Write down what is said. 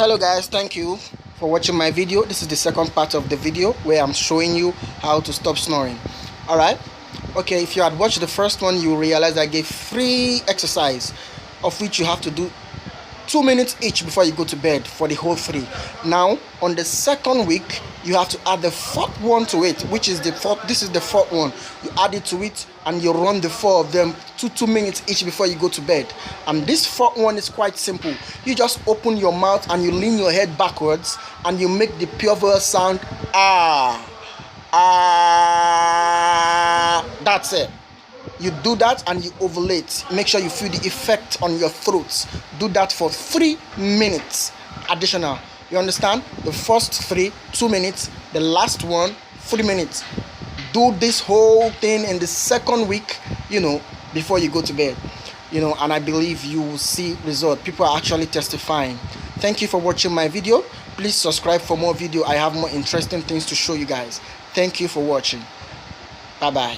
Hello guys, thank you for watching my video. This is the second part of the video where I'm showing you how to stop snoring. Alright, okay, if you had watched the first one, you realize I gave 3 exercises, of which you have to do 2 minutes each before you go to bed for the whole 3. Now on the second week, you have to add the 4th one to it, which is the 4th. This is the 4th one. You add it to it and you run the 4 of them 2 minutes each before you go to bed. And this 4th one is quite simple. You just open your mouth and you lean your head backwards and you make the pure voice sound ah. That's it. You do that and you ovulate. Make sure you feel the effect on your throat. Do that for 3 minutes additional. You understand? The first 3, 2 minutes. The last one, 3 minutes. Do this whole thing in the second week, before you go to bed. And I believe you will see result. People are actually testifying. Thank you for watching my video. Please subscribe for more video. I have more interesting things to show you guys. Thank you for watching. Bye bye.